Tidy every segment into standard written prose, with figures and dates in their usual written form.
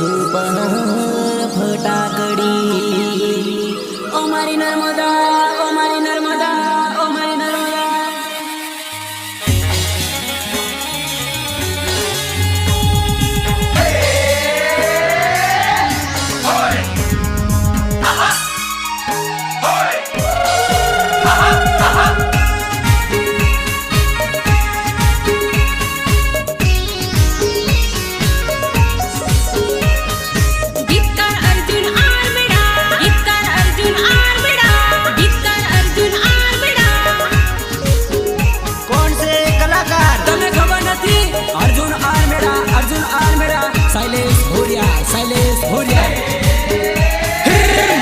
Super फटाकडी ओ मारी नर्मदा ओ मारी नर्मदा ओ मारी नर्मदा। शैलेश भोरिया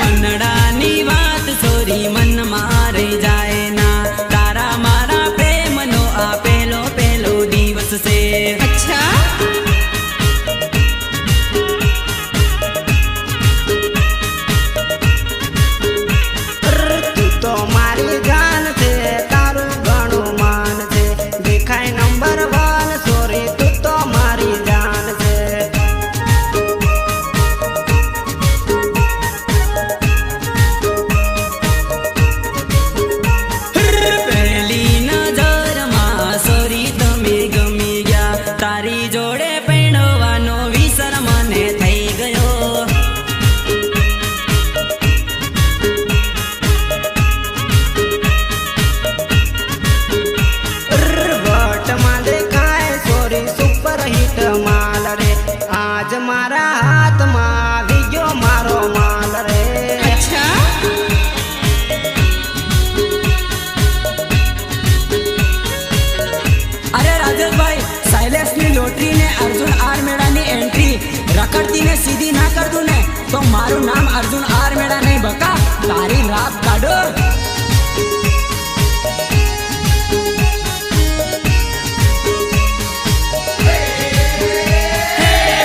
मनडानी बात सोरी मन मारे जाए ना तारा मारा प्रेम नो आ पेलो पेलो दिवस से। अच्छा तू तो मारी जान थे तारू घणो मान थे देखाय नंबर 1 सोरी तू तो मारी जान थे। पहली नजर માં સોરી તમે ગમી ગયા તારી જોડે પહેણવાનો વિસર મને થઈ ગયો। वट में देखाय सोरी सुपर हिट माल रे आज मारा हाथ में આવી ગયો મારો માल रे। अच्छा અરે રાજેશભાઈ શૈલેષની લોટરી ને અર્જુન આર મેળાની એન્ટ્રી રખડતી ને સીધી ના કર દઉં ને તો મારું નામ અર્જુન આર મેળા નહીં બકા તારી રાત કાઢો।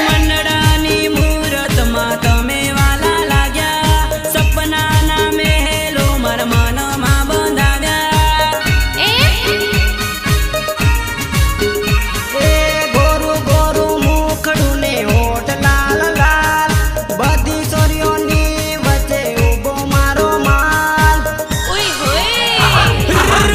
મનડાની મુહૂર્તમાં તમે વાલા લાગ્યા સપનાના મહેલો મારા મનમાં બંધાવ્યા। એ ગોરું ગોરું મુખડું ને હોઠ લાલ લાલ બધી સોરીઓની વચ્ચે ઊભો મારો માલ। ओए होए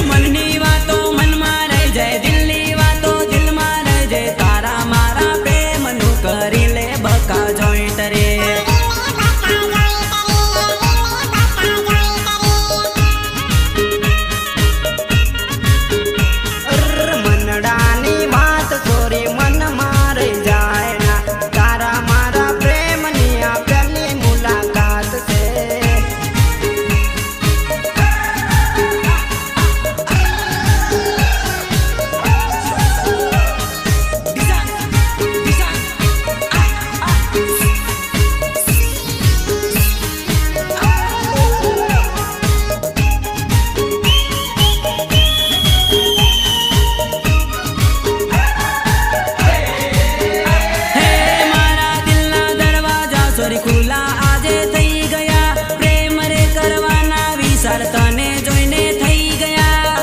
મનની વાતો મનમાં રહી જાય દિલની વાતો દિલમાં રહી જાય તારા મારા પ્રેમનું કરી લે બકા જોઈન્ટ રે। મનડાની વાત સોરી મન મારે જાય ના તારા મારા પ્રેમની આ પહેલી મુલાકાત છે। હે મારા દિલના દરવાજા સોરી ખુલ્લા આજે થઈ ગયા પ્રેમ રે કરવાના વિચાર તને જોઈને થઈ ગયા।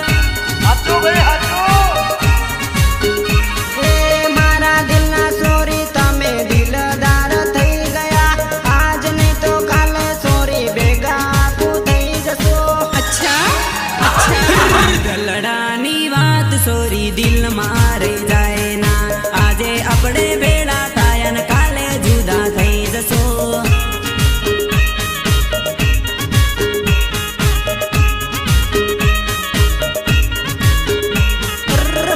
એ મારા દિલના સોરી તમે દિલદાર થઈ ગયા આજ નહીં તો કાલે સોરી ભેગા આપું થઈ જશો। अच्छा अच्छा દલડાની વાત સોરી દિલમાં રહી જાય ના આજે આપણે ભેળા થાય ને કાલે જુદા થઈ જશો।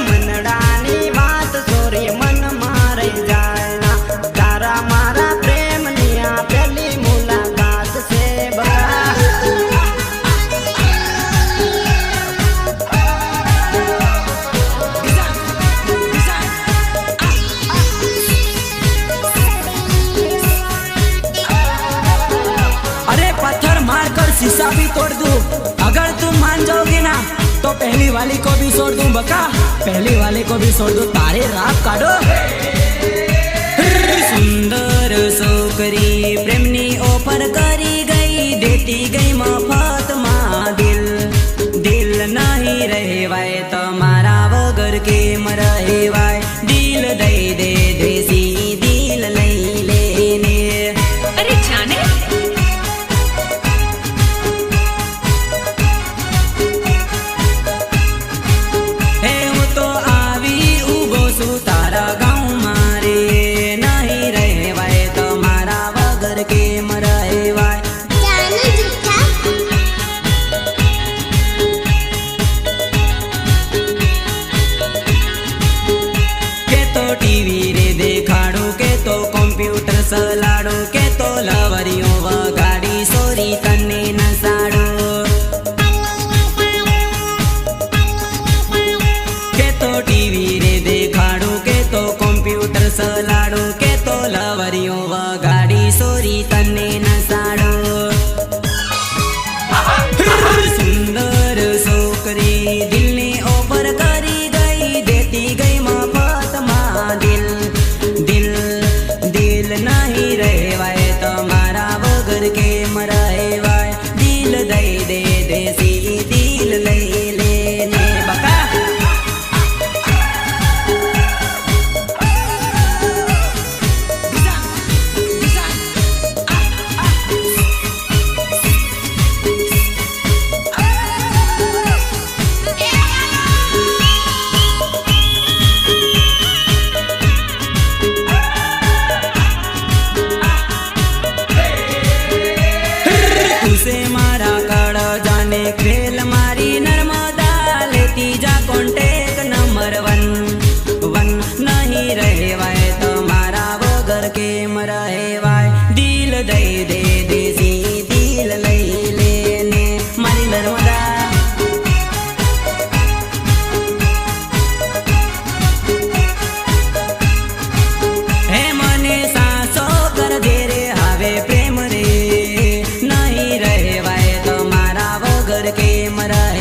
મનડાની વાત સોરી મન મારે જાય ના તારા મારા પ્રેમની આ પહેલી મુલાકાત છે બકા। अरे पत्थर मार कर शीशा भी तोड़ दूं अगर तुम मान जाओगे ना तो पहली वाली को भी छोड़ दूं बका पहली वाले को भी छोड़ दूं तारे रात काढो। सुंदर छोकरी प्रेमनी ऑफर करी गई देती गई मफतમાં દિલ દિલ નહીં રહેવાય તમારા વગર કેમ રહેવાય દિલ દઈ દે દેસી દિલ લઈ લેને।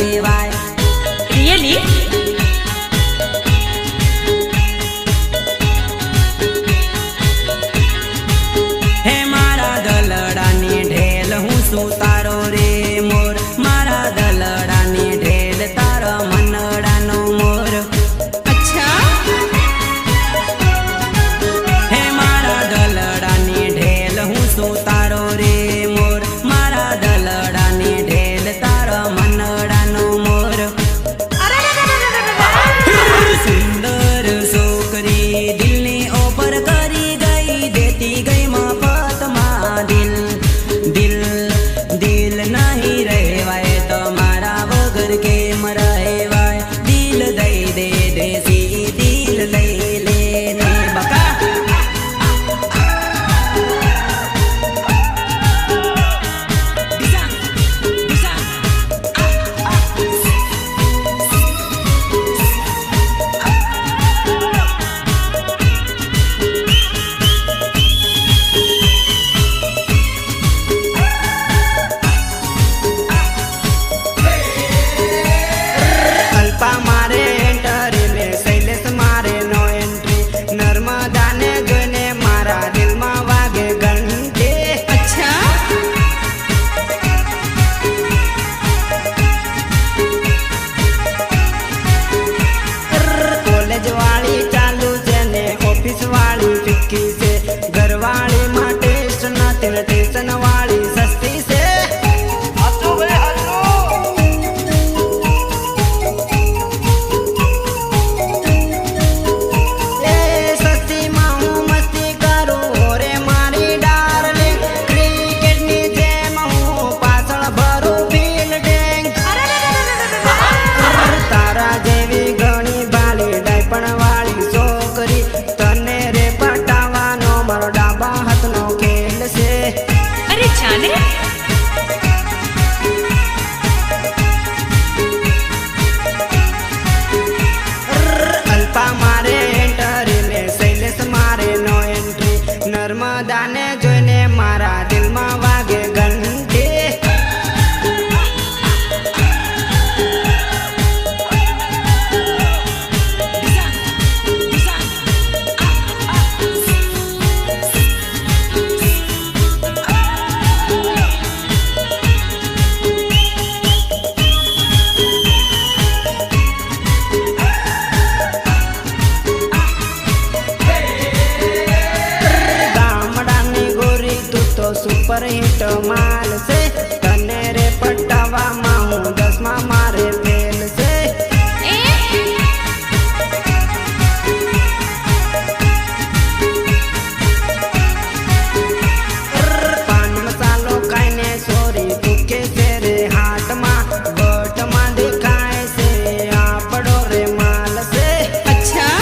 રહેવાય. રિયલી? હે મારા દલડાની ઢેલ હું શું તારો રે મોર, મારા દલડાની ઢેલ તારો મનડાનો મોર. અચ્છા. હે મારા દલડાની ઢેલ હું શું તારો રે મોર, મારા દલડાની ઢેલ તારો મનડાનો મોર. સુંદર છોકરી દિલની ઓફર કરી ગઈ, દેતી ગઈ મફતમાં દિલ. દિલ દિલ નહીં રહેવાય તમારા વગર કેમ રહેવાય, દિલ દઈ દે દેસી દિલ લઈ લે ને બકા. અલ્પા મારે એન્ટરી ને શૈલેષ મારે નો એન્ટ્રી, નર્મદાને જોઈને મારા દિલમાં વાગે ઘંટી. અચ્છા. કોલેજ વાળી ચાલુ છે ને ઓફિસ વાળી ફિક્કી છે, ઘરવાળી માટે નથી ને ટ્યુશન વાળી સસ્તી છે. એ સસ્તીમાં હું મસ્તી કરું રે મારી ડાર્લિંગ, ક્રિકેટની જેમ હું પાછળ ભરું ફિલ્ડિંગ. તારા જેવી ઘણી ભાલી ડાયપણ વાળી છોકરી, તને રે પટાવાનો મારો ડાબા હાથનો ખેલ છે. અરે જાને. અલ્પા મારે એન્ટરી ને શૈલેષ મારે નો એન્ટ્રી, નર્મદાને જોઈને મારા દિલમાં વાગે ઘંટી. ગામડાની ગોરી તું તો સુપર હિટ માલ છે, તને રે પટાવામાં હું 10માં મારે ફેલ છે. એ પાન મસાલો ખાઈને સોરી તું કે છે રે હાટમાં, બટમાં દેખાય છે આપણો રે માલ છે. અચ્છા.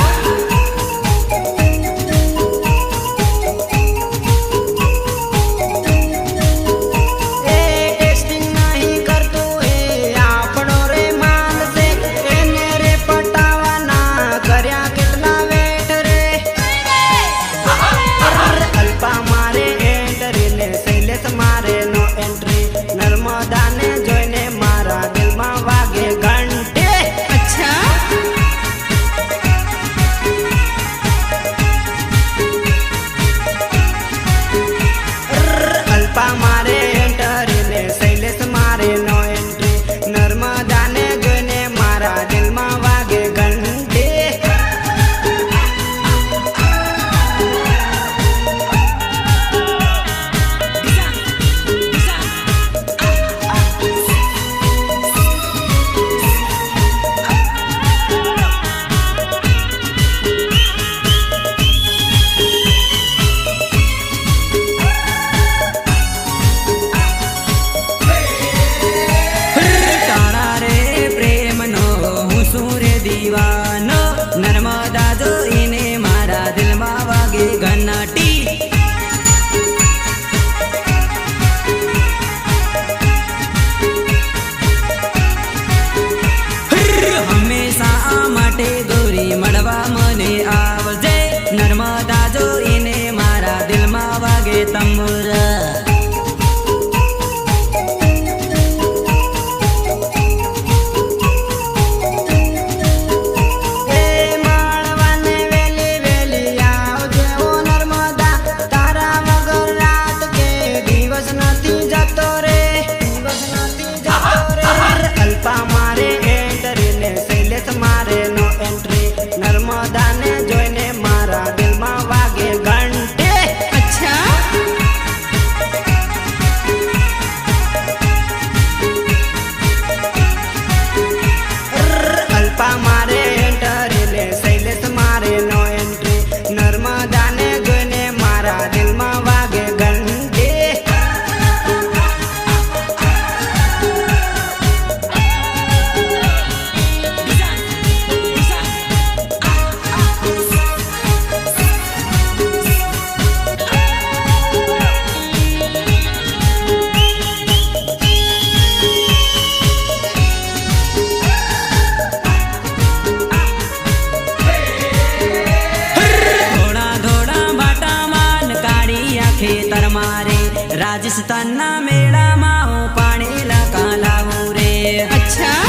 રાજસ્થાનના મેળામાં હું પાણી લાકા લાવું રે. અચ્છા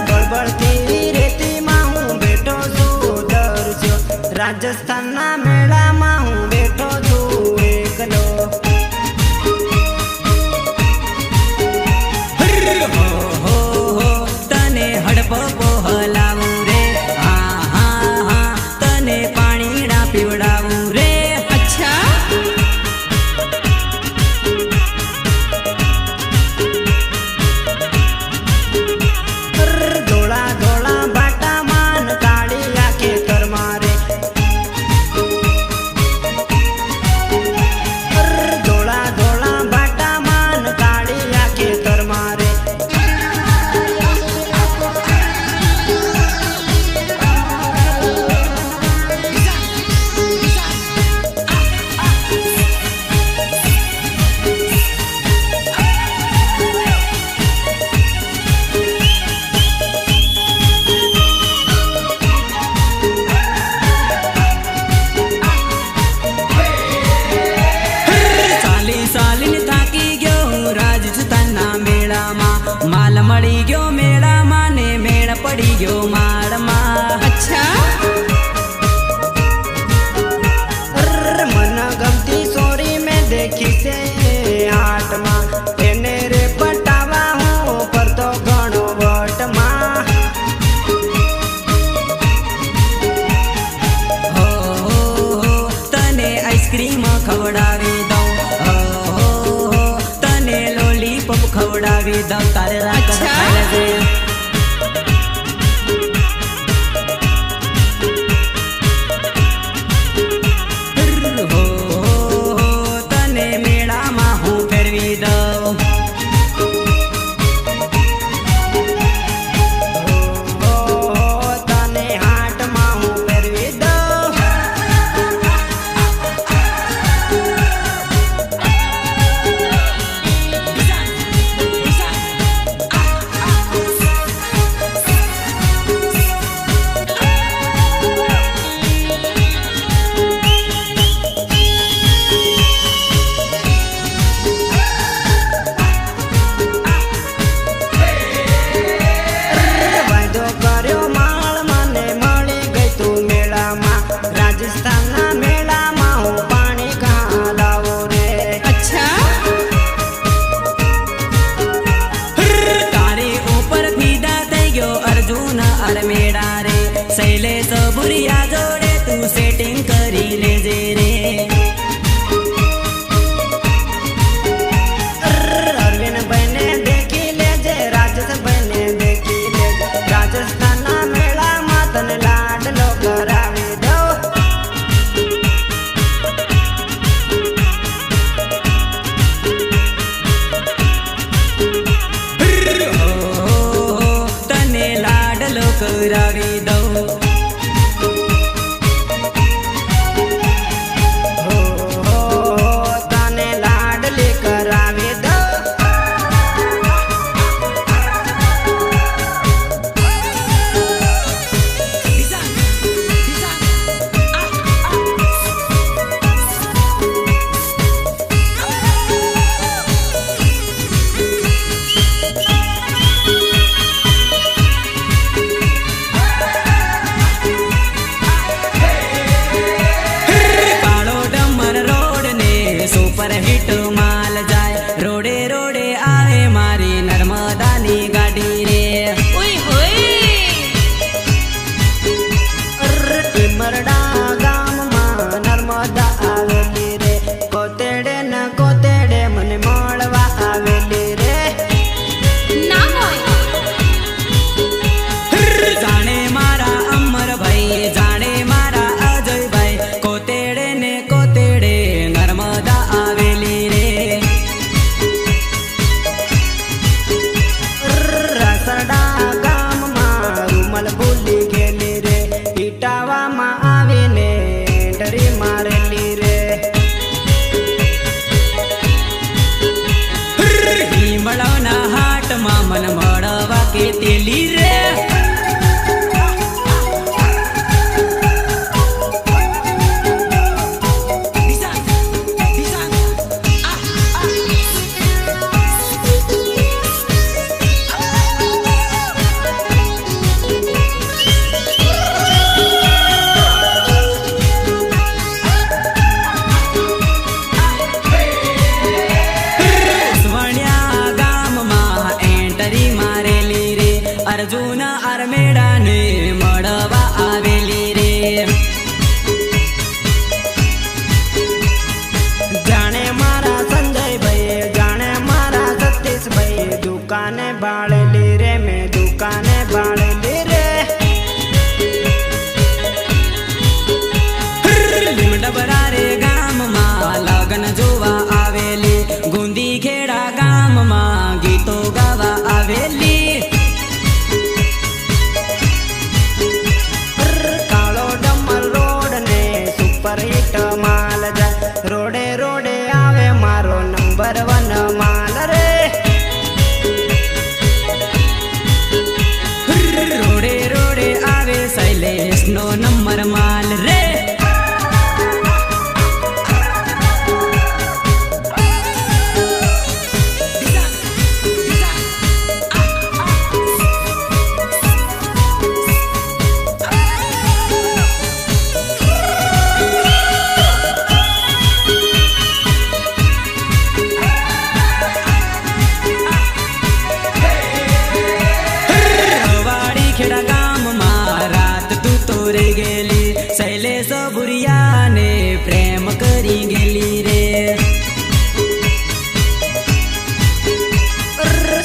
બળબળતી રેતીમાં હું બેઠો છું દરસ્યો. રાજસ્થાનના મેળામાં હું બેઠો છું એકલો. તને હડપો પોહલાવું રે. હા હા હા તને પાણીડા પીવડાવું રે. અચ્છા ધોળા ધોળા બાટામાં કાળી આંખે કર મારે. ધોળા ધોળા બાટામાં કાળી આંખે કર મારે. ચાલીને થાકી ગયો હું રાજસ્થાનના મેળામાં. માલ મળી ગયો મેળામાં ને મેળ પડી ગયો માળમાં. અચ્છા મન ગમતી સોરી મેં દેખી છે હાટમાં. એને રે પટાવા હું ફરતો ઘણો વટમાં. હો તને આઈસ્ક્રીમ ખવડાવી દઉં. હો તને લોલીપોપ ખવડાવી દઉં. તારે રાત અચ્છા. ખાલે તને મેળામાં હું ફેરવી દઉં. તને હાટમાં હું ફેરવી દઉં. વાયદો કર્યો માળ મને મળી ગઈ તું મેળામાં. રાજસ્થાનના મેળામાં હું પાણી કાં લાવું રે. અચ્છા તારી ઉપર ફીદા થઈ ગયો અર્જુન અરમેડા રે. શૈલેષ ભુરિયા જોડે તું સેટિંગ કરી લેજે રે. અરવિંદભાઈને દેખી લેજે, રાજેશભાઈને દેખી લેજે. રાજસ્થાનના મેળામાં તને લાડલો કરાવી દઉં. તને લાડલો કરાવી દઉં. તને લાડલી કરાવી દઉં. અર્જુન આરમેડાને મળવા આવેલી રે. જાણે મારા સંજયભાઈ, જાણે મારા સતીશભાઈ, દુકાને બાળેલી રે, મેં દુકાને બાળેલી રે. લીમડબરા રે ગામમાં લગ્ન જોવા આવેલી, ગુંદી ખેડા ગામમાં ગીતો ગાવા આવેલી. કાળો ડમર રોડ ને સુપર હિટ માલ જાય, રોડે રોડે આવે મારો નંબર 1 માલ રે. રોડે રોડે આવે શૈલેષનો નંબર માલ રે. ખેડા ગામમાં રાત તું તો રહી ગયેલી, શૈલેષ ભુરિયાને પ્રેમ કરી ગયેલી રે.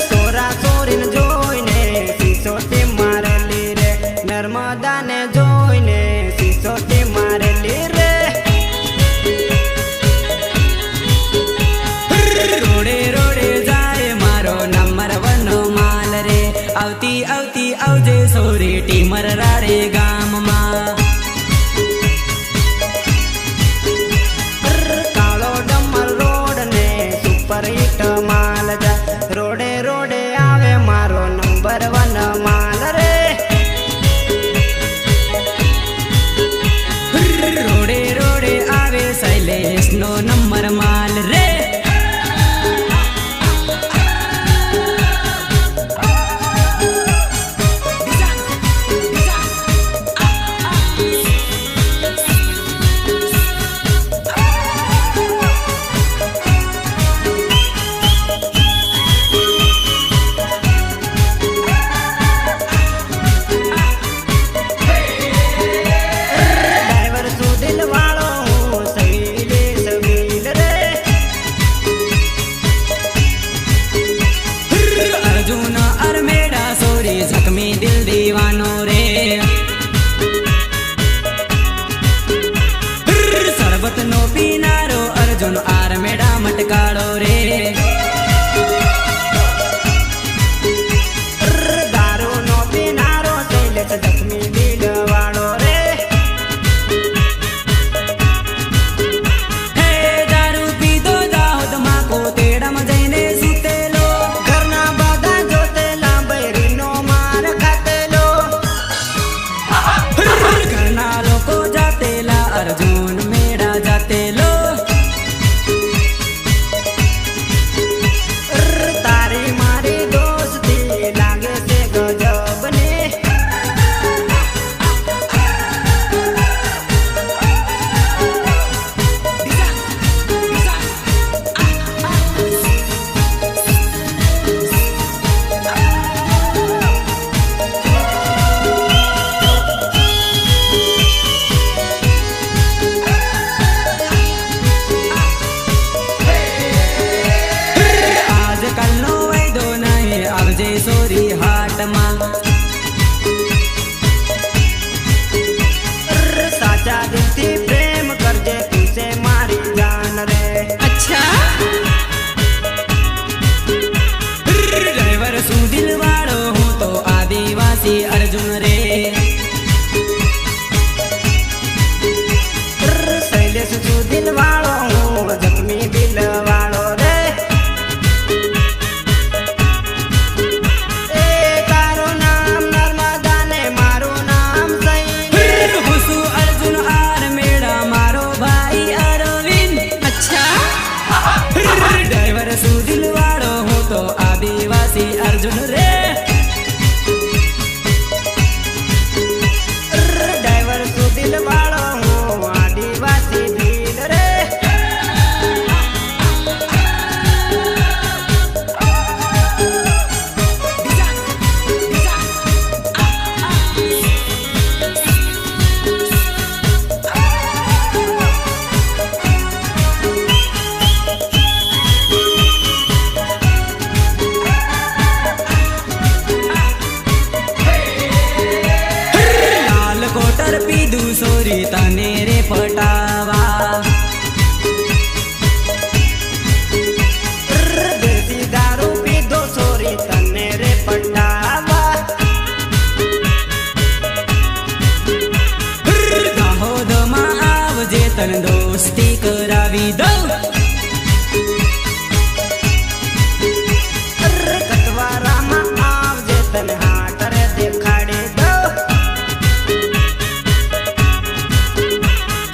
સોરા સોરીને જોઈને સિસોટી મારેલી રે, નર્મદાને જોઈને સિસોટી મારેલી રે. રોડે રોડે જાય મારો નંબર 1 માલ રે. આવતી આવતી આવજે સોરી ટીમર રાડે ગામમાં. કાળો ડમર રોડ ને સુપર હિટ માલ જાય, રોડે રોડે આવે મારો નંબર 1 માલ રે. રોડે રોડે આવે શૈલેષનો નંબર માલ રે. ડ્રાઈવર સુધીલ વાળો હું શૈલેષ ભીલ રે. અર્જુન આરમેડા સોરી જખમી દિલ દીવાનો રે. શરબતનો પીનારો અર્જુન આરમેડા મટકાળો રે. દારૂનો પીનારો શૈલેષ જખમી દિલ વાળો રે. હે દારૂ પીધો દાહોદમાં કોતેડામાં જઈને સૂતેલો, ઘરના બધા જોતેલા બૈરીનો માર ખાતેલો. ઘરના લોકો જાતેલા અર્જુન મેળા જાતેલો. તારી મારી દોસ્તી લાગે છે ગજબની. આજકાલનો વાયદો નહીં આવજે સોરી હાટમાં. સાચા દિલથી પ્રેમ કરજે, તું છે મારી જાન રે. અચ્છા ડ્રાઈવર સુધીલ વાળો હું તો આદિવાસી અર્જુન રે. શૈલેષ સુધીલ વાળો હું જખમી દિલ વાળો રે. એ તારું નામ નર્મદા ને મારું નામ સૈલેષ. હું છું અર્જુન આરમેડા મારો ભાઈ અરવિંદ. અચ્છા ડ્રાઈવર સુધીલ વાળો હું તો આદિવાસી અર્જુન રે. ડ્રાઈવર સુધીલ વાળો હું આદિવાસી ભીલ રે. સોરી તને રે પટાવા દેશી દારૂ પીધો સોરી તને રે પટાવા દાહોદમાં આવજે તને દોસ્તી કરાવી દઉં કટવારામાં આવજે તને હાટ રે દેખાડી દઉં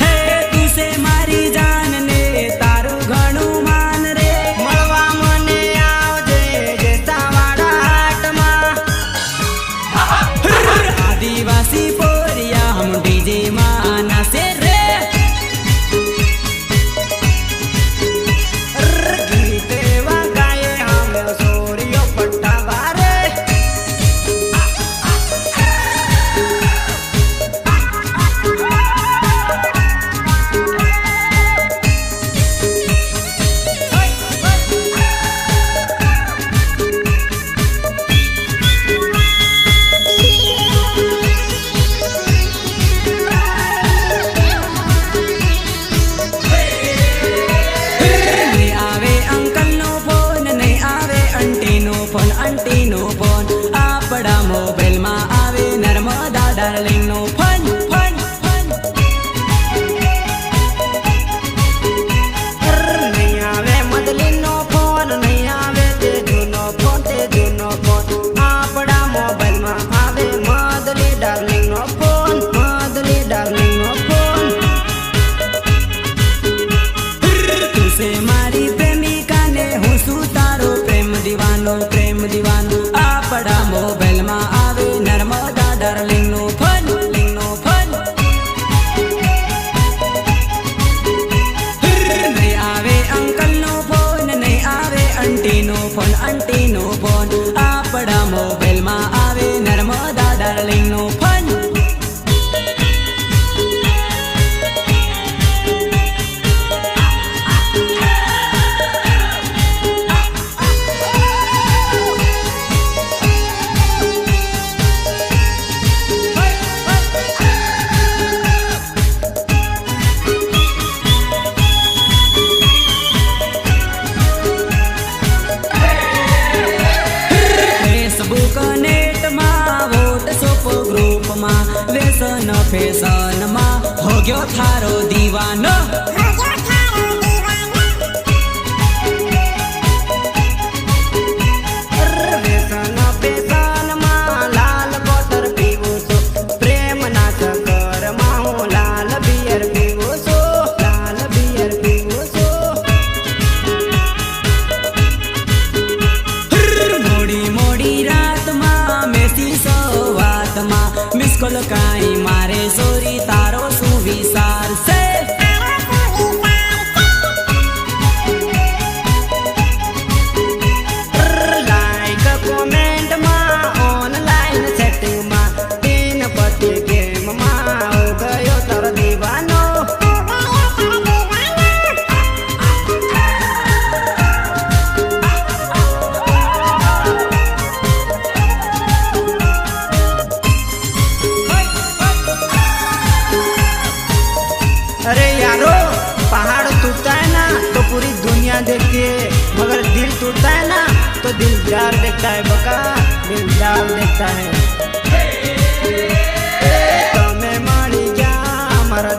હે તું છે મારી જાન ને તારું ઘણું માન રે મળવા મને આવજે જેસાવાડા હાટમાં આદિવાસી પોરિયા હમ ડીજે માં નાસે રે ગીત એવા ગાયે અમે સોરીઓ પટાવા રે નહીં આવે અંકલનો ફોન નહીં આવે આંટીનો ફોન આપણા મોબાઈલમાં આવે નર્મદા ડાર્લિંગનો ફોન ફોન ફોન નહીં આવે મદલીનો ફોન નહીં આવે તે જૂનો ફોન આપણા મોબાઈલમાં આવે મદલી ડાર્લિંગનો ફોન તું છે મારી પ્રેમિકા ને હું છું તારો પ્રેમ દીવાનો આપણા મોબાઈલમાં આવે નર્મદા ડાર્લિંગનો ફોન નહીં આવે અંકલનો ફોન નહીં આવે આંટીનો ફોન આપણા મોબાઈલમાં આવે નર્મદા ડાર્લિંગનો ફોન ફેસબુક નેટમાં વોટ્સઅપ ગ્રુપમાં વ્યસન ફેશનમાં હો ગયો થારો દીવાનો વ્યસન પેશનમાં લાલ બોતર પીવું છું પ્રેમના ચક્કરમાં હું લાલ બિયર પીવું છું મોડી રાતમાં મેસી સવાતમાં મિસકોલ કાંઈ મારે સોરી તારો શું વિચાર છે લાઈક કોમેન્ટમાં ઓનલાઈન સેટિંગમાં તીન પતિ ગેમમાં હો ગયો તારો દીવાનો अरे यारो पहाड़ टूटता है ना तो पूरी दुनिया देखती है मगर दिल टूटता है ना तो दिलदार देखता है बका दिलदार देखता है तुम्हें मरी जा हमारा